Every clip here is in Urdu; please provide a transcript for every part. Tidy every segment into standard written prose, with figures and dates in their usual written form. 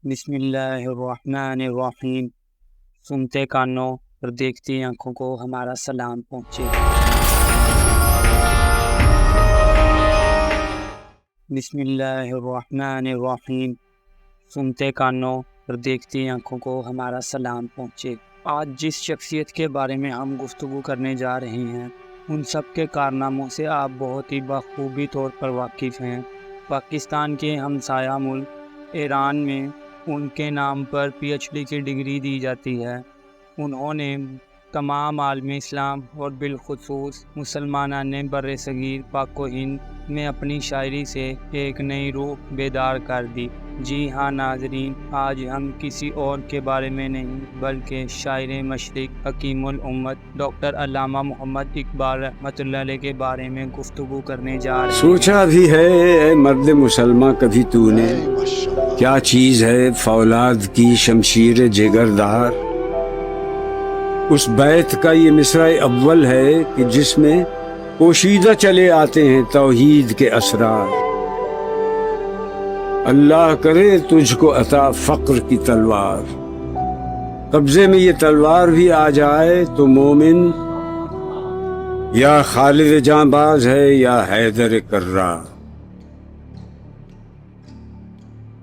بسم اللہ الرحمن الرحیم۔ سنتے کانوں اور دیکھتی آنکھوں کو ہمارا سلام پہنچے۔ بسم اللہ الرحمن الرحیم۔ سنتے کانوں اور دیکھتی آنکھوں کو ہمارا سلام پہنچے۔ آج جس شخصیت کے بارے میں ہم گفتگو کرنے جا رہے ہیں ان سب کے کارناموں سے آپ بہت ہی بخوبی طور پر واقف ہیں۔ پاکستان کے ہمسایہ ملک ایران میں ان کے نام پر پی ایچ ڈی کی ڈگری دی جاتی ہے۔ انہوں نے تمام عالم اسلام اور بالخصوص مسلمانان بر صغیر پاک و ہند میں اپنی شاعری سے ایک نئی روح بیدار کر دی۔ جی ہاں ناظرین، آج ہم کسی اور کے بارے میں نہیں بلکہ شاعر مشرق حکیم الامت ڈاکٹر علامہ محمد اقبال رحمۃ اللہ علیہ کے بارے میں گفتگو کرنے جا رہے ہیں۔ سوچا بھی ہے اے مرد مسلماں کبھی تو نے کیا چیز ہے فولاد کی شمشیر جگردار؟ اس بیت کا یہ مصرع اول ہے کہ جس میں پوشیدہ چلے آتے ہیں توحید کے اسرار۔ اللہ کرے تجھ کو عطا فقر کی تلوار، قبضے میں یہ تلوار بھی آ جائے تو مومن یا خالد جاں باز ہے یا حیدر کرار۔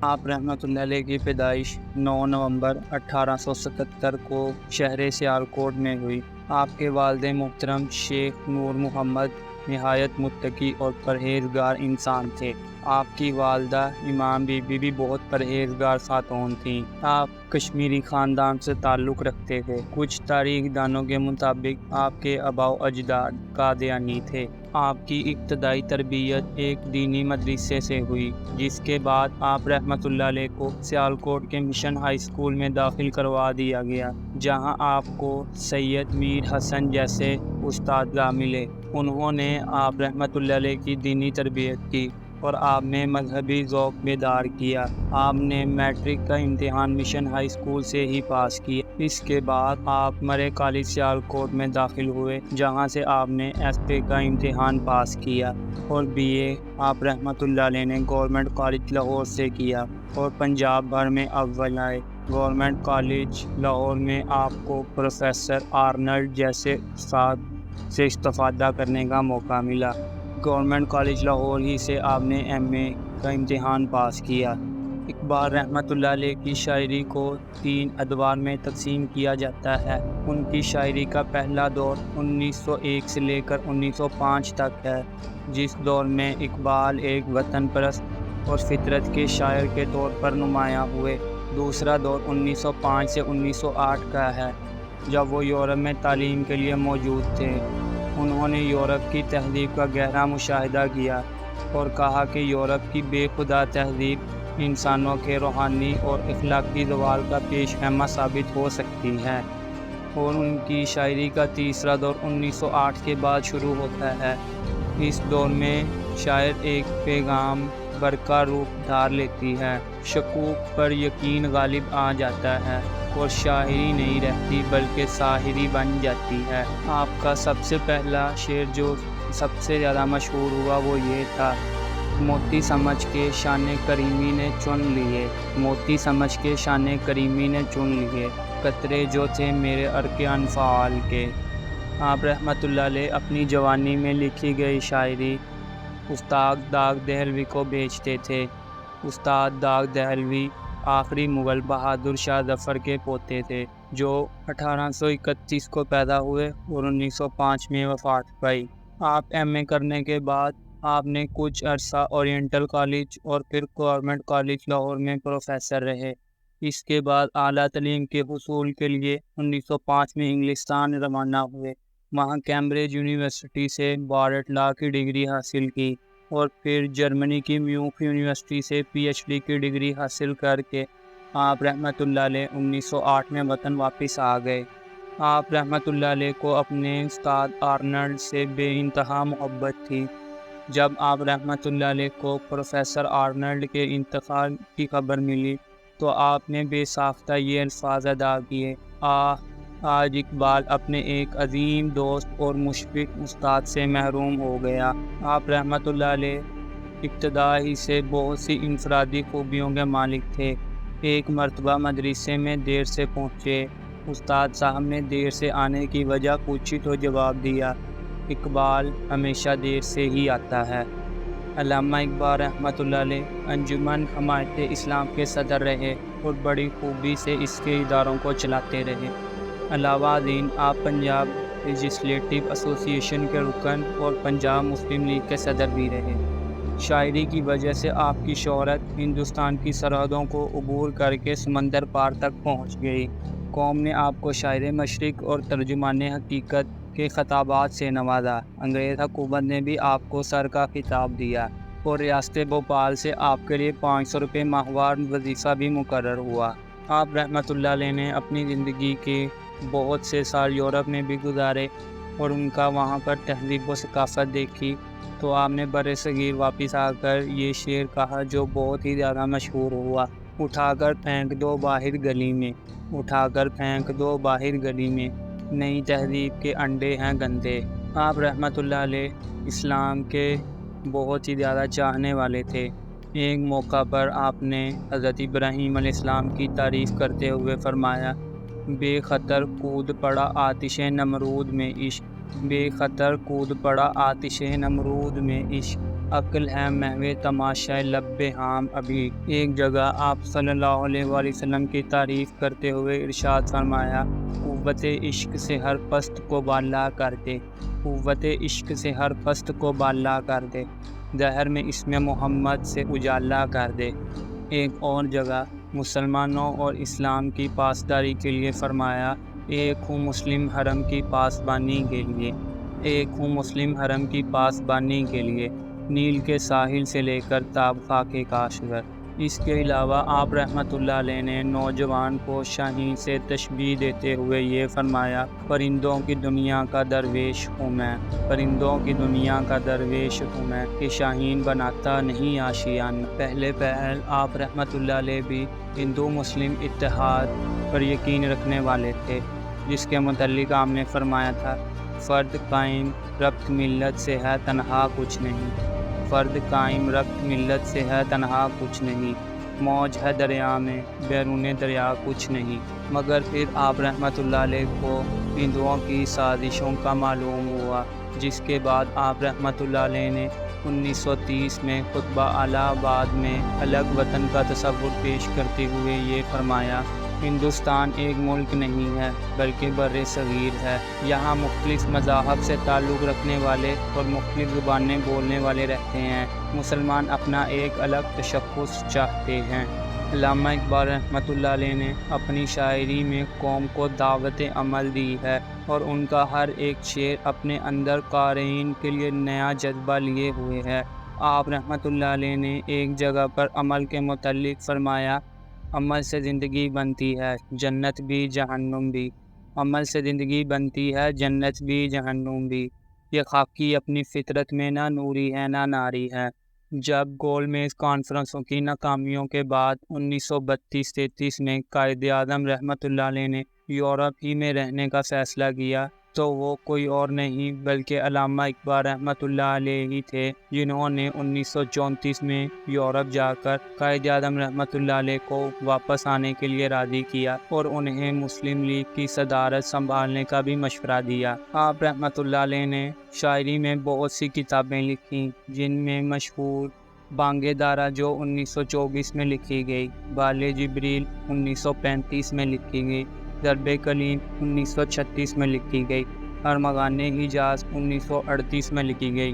آپ رحمۃ اللہ علیہ کی پیدائش 9 نومبر 1877 کو شہر سیالکوٹ میں ہوئی۔ آپ کے والد محترم شیخ نور محمد نہایت متقی اور پرہیزگار انسان تھے۔ آپ کی والدہ امام بی بی بھی بہت پرہیزگار خاتون تھیں۔ آپ کشمیری خاندان سے تعلق رکھتے تھے۔ کچھ تاریخ دانوں کے مطابق آپ کے آباء و اجداد قادیانی تھے۔ آپ کی ابتدائی تربیت ایک دینی مدرسے سے ہوئی، جس کے بعد آپ رحمۃ اللہ علیہ کو سیالکوٹ کے مشن ہائی اسکول میں داخل کروا دیا گیا، جہاں آپ کو سید میر حسن جیسے اساتذہ ملے۔ انہوں نے آپ رحمۃ اللہ علیہ کی دینی تربیت کی اور آپ میں مذہبی ذوق بیدار کیا۔ آپ نے میٹرک کا امتحان مشن ہائی اسکول سے ہی پاس کیا۔ اس کے بعد آپ مرے کالج سیالکوٹ میں داخل ہوئے، جہاں سے آپ نے ایف اے کا امتحان پاس کیا اور بی اے آپ رحمۃ اللہ علیہ نے گورنمنٹ کالج لاہور سے کیا اور پنجاب بھر میں اول آئے۔ گورنمنٹ کالج لاہور میں آپ کو پروفیسر آرنلڈ جیسے استاد سے استفادہ کرنے کا موقع ملا۔ گورنمنٹ کالج لاہور ہی سے آپ نے ایم اے کا امتحان پاس کیا۔ اقبال رحمۃ اللہ علیہ کی شاعری کو 3 ادوار میں تقسیم کیا جاتا ہے۔ ان کی شاعری کا پہلا دور 1901 سے لے کر 1905 تک ہے، جس دور میں اقبال ایک وطن پرست اور فطرت کے شاعر کے طور پر نمایاں ہوئے۔ دوسرا دور 1905 سے 1908 کا ہے، جب وہ یورپ میں تعلیم کے لیے موجود تھے۔ انہوں نے یورپ کی تہذیب کا گہرا مشاہدہ کیا اور کہا کہ یورپ کی بے خدا تہذیب انسانوں کے روحانی اور اخلاقی زوال کا پیش خیمہ ثابت ہو سکتی ہے۔ اور ان کی شاعری کا تیسرا دور 1908 کے بعد شروع ہوتا ہے۔ اس دور میں شاعر ایک پیغام برقع روپ دھار لیتی ہے، شکوک پر یقین غالب آ جاتا ہے اور شاعری نہیں رہتی بلکہ ساحری بن جاتی ہے۔ آپ کا سب سے پہلا شعر جو سب سے زیادہ مشہور ہوا وہ یہ تھا: موتی سمجھ کے شان کریمی نے چن لیے، موتی سمجھ کے شان کریمی نے چن لیے، قطرے جو تھے میرے عرق انفعال کے۔ آپ رحمۃ اللہ علیہ اپنی جوانی میں لکھی گئی شاعری استاد داغ دہلوی کو بیچتے تھے۔ استاد داغ دہلوی آخری مغل بہادر شاہ ظفر کے پوتے تھے، جو 1831 کو پیدا ہوئے اور 1905 میں وفات پائی۔ آپ ایم اے کرنے کے بعد آپ نے کچھ عرصہ اورینٹل کالج اور پھر گورنمنٹ کالج لاہور میں پروفیسر رہے۔ اس کے بعد اعلیٰ تعلیم کے حصول کے لیے 1905 میں انگلستان روانہ ہوئے۔ وہاں کیمبرج یونیورسٹی سے بارٹ لا کی ڈگری حاصل کی اور پھر جرمنی کی میونخ یونیورسٹی سے پی ایچ ڈی کی ڈگری حاصل کر کے آپ رحمۃ اللہ علیہ 1908 میں وطن واپس آ گئے۔ آپ رحمۃ اللہ علیہ کو اپنے استاد آرنلڈ سے بے انتہا محبت تھی۔ جب آپ رحمۃ اللہ علیہ کو پروفیسر آرنلڈ کے انتقال کی خبر ملی تو آپ نے بے ساختہ یہ الفاظ ادا کیے: آج اقبال اپنے ایک عظیم دوست اور مشفق استاد سے محروم ہو گیا۔ آپ رحمۃ اللہ علیہ ابتدا ہی سے بہت سی انفرادی خوبیوں کے مالک تھے۔ ایک مرتبہ مدرسے میں دیر سے پہنچے۔ استاد صاحب نے دیر سے آنے کی وجہ پوچھی تو جواب دیا، اقبال ہمیشہ دیر سے ہی آتا ہے۔ علامہ اقبال رحمۃ اللہ علیہ انجمن حمایت اسلام کے صدر رہے اور بڑی خوبی سے اس کے اداروں کو چلاتے رہے۔ علاوہ ازیں آپ پنجاب لیجسلیٹو ایسوسی ایشن کے رکن اور پنجاب مسلم لیگ کے صدر بھی رہے۔ شاعری کی وجہ سے آپ کی شہرت ہندوستان کی سرحدوں کو عبور کر کے سمندر پار تک پہنچ گئی۔ قوم نے آپ کو شاعر مشرق اور ترجمان حقیقت کے خطابات سے نوازا۔ انگریز حکومت نے بھی آپ کو سر کا خطاب دیا اور ریاست بھوپال سے آپ کے لیے 500 روپے ماہوار وظیفہ بھی مقرر ہوا۔ آپ رحمۃ اللہ علیہ نے اپنی زندگی کے بہت سے سال یورپ میں بھی گزارے اور ان کا وہاں پر تہذیب و ثقافت دیکھی، تو آپ نے برِ صغیر واپس آ کر یہ شعر کہا جو بہت ہی زیادہ مشہور ہوا، اٹھا کر پھینک دو باہر گلی میں، اٹھا کر پھینک دو باہر گلی میں، نئی تہذیب کے انڈے ہیں گندے۔ آپ رحمۃ اللہ علیہ اسلام کے بہت ہی زیادہ چاہنے والے تھے۔ ایک موقع پر آپ نے حضرت ابراہیم علیہ السلام کی تعریف کرتے ہوئے فرمایا، بے خطر کود پڑا آتش نمرود میں عشق، بے خطر کود پڑا آتش نمرود میں عشق، عقل ہے محو تماشائے لب حام ابھی۔ ایک جگہ آپ صلی اللہ علیہ وآلہ وسلم کی تعریف کرتے ہوئے ارشاد فرمایا، قوت عشق سے ہر پست کو بالا کر دے، قوت عشق سے ہر پست کو بالا کر دے، ظہر میں اسم محمد سے اجالا کر دے۔ ایک اور جگہ مسلمانوں اور اسلام کی پاسداری کے لیے فرمایا، ایک ہوں مسلم حرم کی پاسبانی کے لیے، ایک ہوں مسلم حرم کی پاسبانی کے لیے، نیل کے ساحل سے لے کر تاب خاک کاشغر۔ اس کے علاوہ آپ رحمۃ اللہ علیہ نے نوجوان کو شاہین سے تشبیہ دیتے ہوئے یہ فرمایا، پرندوں کی دنیا کا درویش ہوں میں، پرندوں کی دنیا کا درویش ہوں میں، کہ شاہین بناتا نہیں آشیان۔ پہلے پہل آپ رحمۃ اللہ علیہ بھی ہندو مسلم اتحاد پر یقین رکھنے والے تھے، جس کے متعلق آپ نے فرمایا تھا، فرد قائم ربط ملت سے ہے تنہا کچھ نہیں، فرد قائم ربط ملت سے ہے تنہا کچھ نہیں، موج ہے دریا میں بیرون دریا کچھ نہیں۔ مگر پھر آپ رحمۃ اللہ علیہ کو ہندوؤں کی سازشوں کا معلوم ہوا، جس کے بعد آپ رحمۃ اللہ علیہ نے 1930 میں خطبہ الہ آباد میں الگ وطن کا تصور پیش کرتے ہوئے یہ فرمایا، ہندوستان ایک ملک نہیں ہے بلکہ بر صغیر ہے، یہاں مختلف مذاہب سے تعلق رکھنے والے اور مختلف زبانیں بولنے والے رہتے ہیں، مسلمان اپنا ایک الگ تشخص چاہتے ہیں۔ علامہ اقبال رحمۃ اللہ علیہ نے اپنی شاعری میں قوم کو دعوت عمل دی ہے اور ان کا ہر ایک شعر اپنے اندر قارئین کے لیے نیا جذبہ لیے ہوئے ہے۔ آپ رحمۃ اللہ علیہ نے ایک جگہ پر عمل کے متعلق فرمایا، عمل سے زندگی بنتی ہے جنت بھی جہنم بھی، عمل سے زندگی بنتی ہے جنت بھی جہنم بھی، یہ خاکی اپنی فطرت میں نہ نوری ہے نہ ناری ہے۔ جب گول میز کانفرنسوں کی ناکامیوں کے بعد 1932-33 میں قائد اعظم رحمۃ اللہ علیہ نے یورپ ہی میں رہنے کا فیصلہ کیا، تو وہ کوئی اور نہیں بلکہ علامہ اقبال رحمۃ اللہ علیہ ہی تھے، جنہوں نے 1934 میں یورپ جا کر قائد اعظم رحمۃ اللہ علیہ کو واپس آنے کے لیے راضی کیا اور انہیں مسلم لیگ کی صدارت سنبھالنے کا بھی مشورہ دیا۔ آپ رحمۃ اللہ علیہ نے شاعری میں بہت سی کتابیں لکھیں، جن میں مشہور بانگ دارا جو 1924 میں لکھی گئی، بال جبریل 1935 میں لکھی گئی، ضرب کلیم 1936 میں لکھی گئی، ارمغان حجاز 1938 میں لکھی گئی۔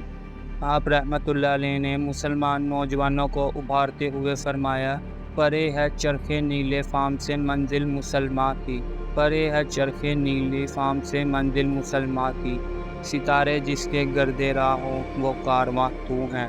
آپ رحمۃ اللہ علیہ نے مسلمان نوجوانوں کو ابھارتے ہوئے فرمایا، پرے ہے چرخ نیلے فام سے منزل مسلمہ کی، پرے ہے چرخ نیلے فام سے منزل مسلمہ کی، ستارے جس کے گرد راہ ہو وہ کارواں تو ہیں۔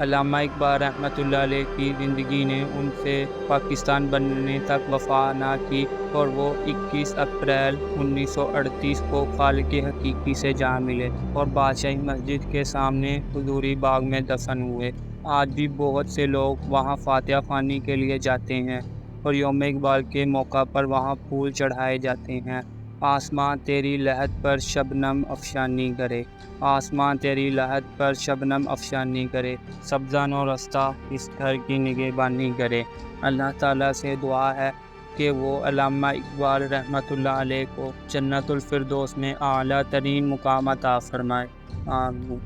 علامہ اقبال رحمۃ اللہ علیہ کی زندگی نے ان سے پاکستان بننے تک وفا نہ کی اور وہ 21 اپریل 1938 کو خالق حقیقی سے جا ملے اور بادشاہی مسجد کے سامنے حضوری باغ میں دفن ہوئے۔ آج بھی بہت سے لوگ وہاں فاتحہ خوانی کے لیے جاتے ہیں اور یوم اقبال کے موقع پر وہاں پھول چڑھائے جاتے ہیں۔ آسمان تیری لحد پر شبنم افشانی کرے، آسمان تیری لحد پر شبنم افشانی کرے، سبزہ و رستہ اس گھر کی نگہبانی کرے۔ اللہ تعالیٰ سے دعا ہے کہ وہ علامہ اقبال رحمۃ اللہ علیہ کو جنت الفردوس میں اعلیٰ ترین مقام عطا فرمائے، آمین۔